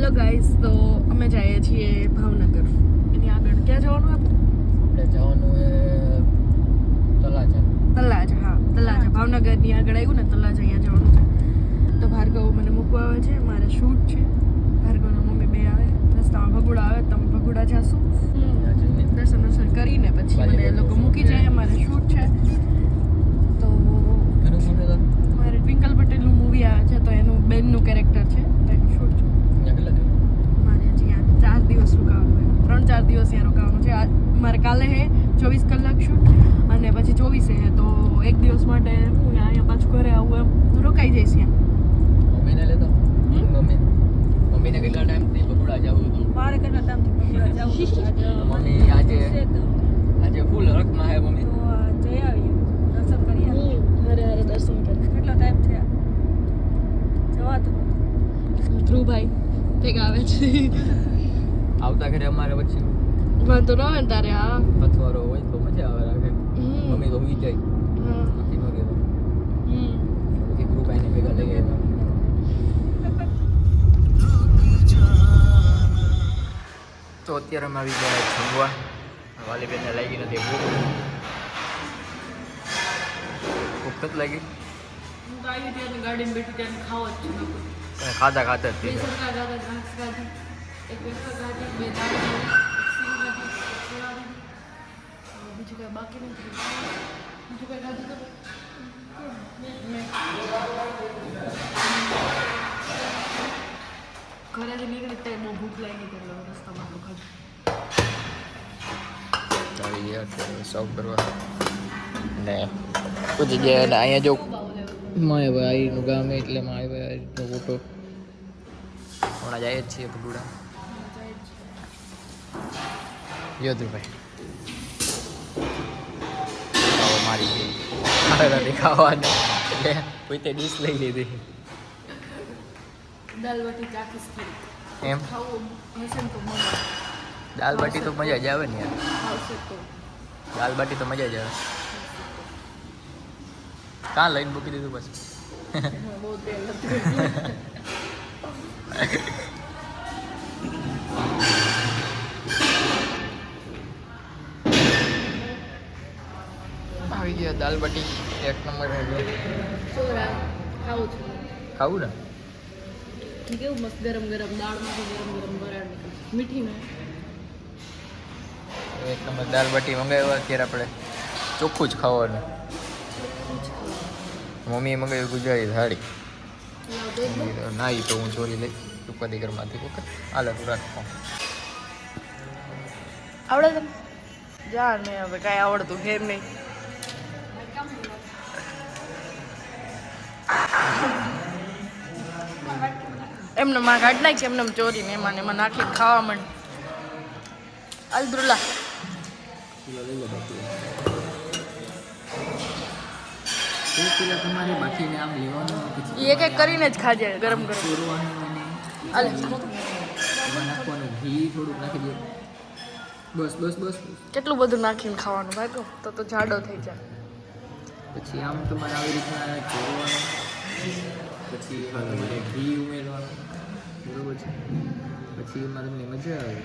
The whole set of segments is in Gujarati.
હેલો ગાઈસ, તો અમે જઈએ છીએ ભાવનગર. એની આગળ ક્યાં જવાનું આપણે જવાનું એ તલાજા. તલાજા. ભાવનગરની આગળ આવ્યું ને તલાજા, અહીંયા જવાનું છે. તો ભાર્ગવ મને મૂકવા આવે છે, મારે શૂટ છે. ભાર્ગવના મમ્મી બે આવે, રસ્તામાં ભગુડા આવે, તમે ભગુડા જાશું. દર્શન કરીને પછી મને એ લોકો મૂકી જાય, અમારે શૂટ છે. તો મારે ટ્વિંકલ પટેલનું મૂવી આવે છે, તો એનું બેનનું કેરેક્ટર છે, તો એનું શૂટ છે. મારે હજી યાદ 4 દિવસ રોકાવાનું છે, 3-4 દિવસ ત્યાં રોકાવાનું છે. મારે કાલે હે 24 કલાક શૂટ, અને પછી 24 હે, તો 1 દિવસ માટે હું અહીંયા પાછું ઘરે આવું એમ રોકાઈ જઈશ ત્યાં. મમ્મીને લેતો મમ્મીને કેટલા ટાઈમથી બગુડા જવું હતું? મારે કેટલા ટાઈમથી બગુડા જવું મમ્મી આજે ફૂલ હરખમાં હે મમ્મી. તો જઈ આવીએ, દર્શન કરી આવીએ. હરે દર્શન કરે. કેટલો ટાઈમ થયા જવાતું ધ્રુવભાઈ તે આવે છે. આવતા ઘરે અમારે પછી વાંધો ન આવે ને તારે. હા, પથવારો હોય તો મજા આવે રાખે. મમ્મી તો હુઈ જાય નથી નો દેતો. પછી ગ્રુપાઈને ભેગા લઈ ગયા. તો અત્યારે અમે આવી ગયા જમવા. વાલીબેનને લાગી નથી ભૂખ નથી લાગી. હું તો આવી ત્યારે ગાડીમાં બેઠી ત્યારે ખાવા જ છું. ખાધા ખાધા જ બે થઈ સરકા ગાધા, ઘાસ ગાધી, એક વેફર ગાધી, 2 દાળ ગાધી, એક સીંગ ગાધી, એક સેવા ગાધી. બીજું કાંઈ બાકી નથી. બીજું કાંઈ ગાધું તો ઘરેથી નીકળી ત્યારે બહુ ભૂખ લાગી હતી, એટલે રસ્તામાં તો ખાધું. આવી ગયા અત્યારે સર્વ કરવા ને પૂછી ગયા. અને અહીંયા જો માયાભાઈનું ગામ એટલે માયાભાઈનો ફોટો હમણાં જાય જ છીએ ભગુડા. યોધુભાઈ ખાવા મારી ગઈ નથી ખાવાને એટલે પોતે ડીશ લઈ લીધી. દાલ બાટી ચાખીશ ખરી. એમ ખાવું હશે ને તો મજા દાલ બાટી તો મજા જ આવે ને યાર. આવશે તો. દાલ બાટી તો મજા જ આવે. કાં લઈને મૂકી દીધું પછી? બહુ તેલ હતું. આવી ગયા દાલ બાટી એક નંબર. છોરા ખાવું છું. ખાવું ને કેવું મસ્ત ગરમ ગરમ દાળમાંથી ગરમ ગરમ બરાડ નીકળે. મીઠી ને એક નંબર દાલ બાટી મંગાવ્યા. અત્યારે આપણે ચોખ્ખું જ ખાવાનું. મમ્મીએ મંગાવ્યું ગુજરાતી થાળી. ના એ તો હું ચોરી લઈ ટૂંકા ઘરમાંથી ઓકે હાલે તું રાખો. આવડે તને? જા ને હવે કાંઈ આવડતું છે નહીં. એમને માં કાઢ નાખી, એમને ચોરીને એમાં ને એમાં નાખી ખાવા માંડ. અલદ્રુલ્લા તમારે બાકીને આમ લેવાનું પછી એક એક કરીને જ ખાજે ગરમ ગરમ. અલે નાખવાનું ઘી થોડુંક નાખી દે. બસ બસ બસ કેટલું બધું નાખીને ખાવાનું ભાઈ? તો જાડો થઈ જાય. પછી આમ તમારે આવી રીતના ચોરવાનું, પછી તમારે ઘી ઉમેરવાનું બરોબર છે. પછી એમાં તમને મજા આવે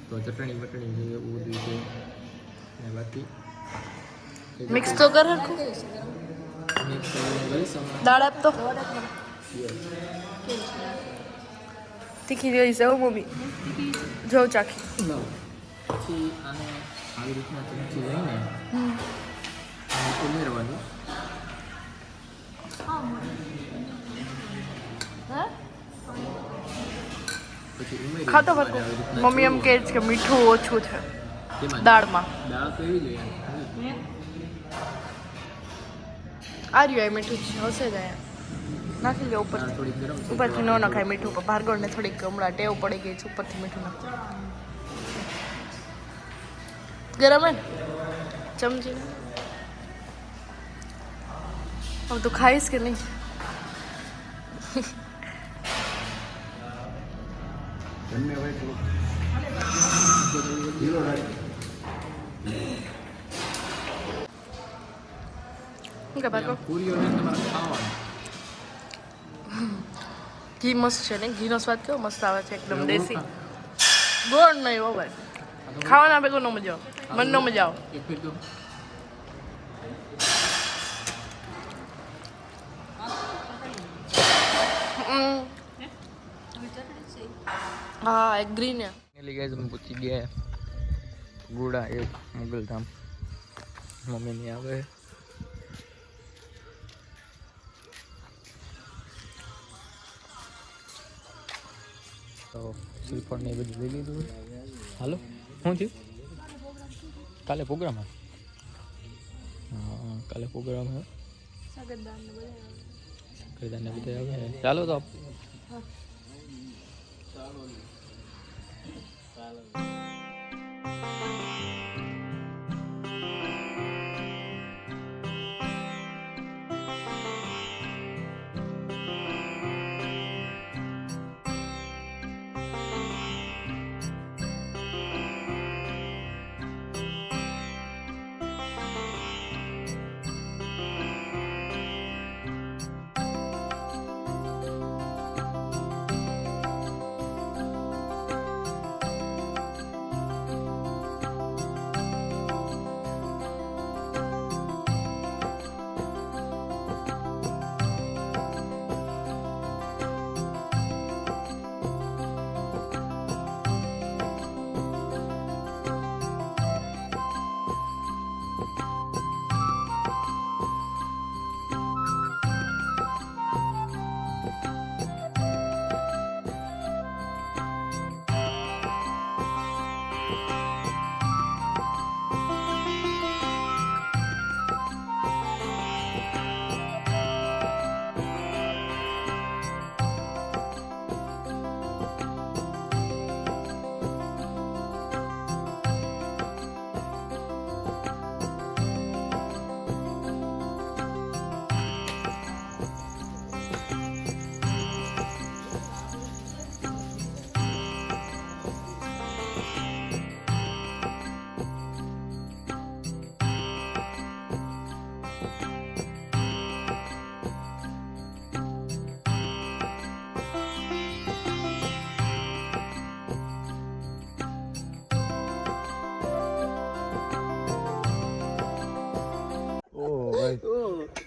તો ચટણી બટણી એવું બધું છે. અને બાકી મિક્સ તો કર હરખું. મિક્સ કરીશ દાળ આપ તો. તીખી જોઈ છે મમ્મી, જો ચાખી. પછી આને આવી રીતના ચમચી લઈને ઉમેરવાનું. પછી ઉમેરી ખાતો હરખું. મમ્મી એમ કહે છે કે મીઠું ઓછું છે દાળમાં. દાળ તો એવી જોઈએ. આ રહ્યું એ મીઠું હશે જ અહીંયા. નાખી લે ઉપરથી. થોડી ગરમ છે. ઉપરથી ન નખાય મીઠું. પણ ભાર્ગવને થોડીક હમણાં ટેવ પડી ગઈ છે ઉપરથી મીઠું નાખી. ગરમ હે ને ચમચી. હવે તું ખાઈશ કે નહીં? શું કે ભાર્ગવ? પૂરીઓને તમારે ખાવાનું ઘી મસ્ત છે ને ઘીનો સ્વાદ કેવો મસ્ત આવે છે એકદમ દેશી ગોળ નહીં હો ભાઈ ખાવાના ભેગો ન મજા આવે મન ન મજા આવે એક ફીર તો હા એક ગ્રીન है फाइनली गाइस हम पहुंच गए गुड़ा एक मुगल धाम मम्मी नहीं आवे तो श्रीफળ ને બધું લઈ લીધું હાલો શું થયું કાલે પ્રોગ્રામ હે હા કાલે પ્રોગ્રામ હે સગરદાન ને બધા આવે ચાલો તો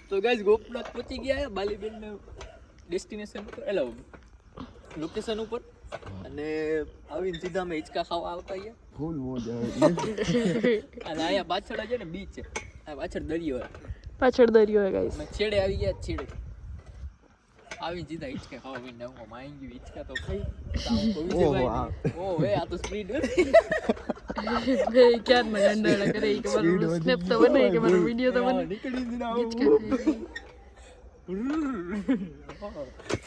तो गाइस गोपनाथ पहुंची गया है बालीबेन डेस्टिनेशन पर एलो लोकेशन ઉપર અને આવીને સીધા અમે હિચકા ખાવા આવતા અહીંયા ફૂલ મોજા અને આયા પાછળ છે ને બીચ છે આ પાછળ દરિયો હે ગાઈસ મે છેડે આવી ગયા છેડે આવીને સીધા હિચકા ખાવા વિને હું માંગી ગયો હિચકા તો ખાઈ ઓ હે આ તો સ્પીડ બે क्या मगंडा करे कि मारो स्नैप तो बने कि मारो वीडियो तो बने નીકળી જ ના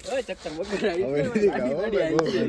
ઓય ચક્કર વગર આવી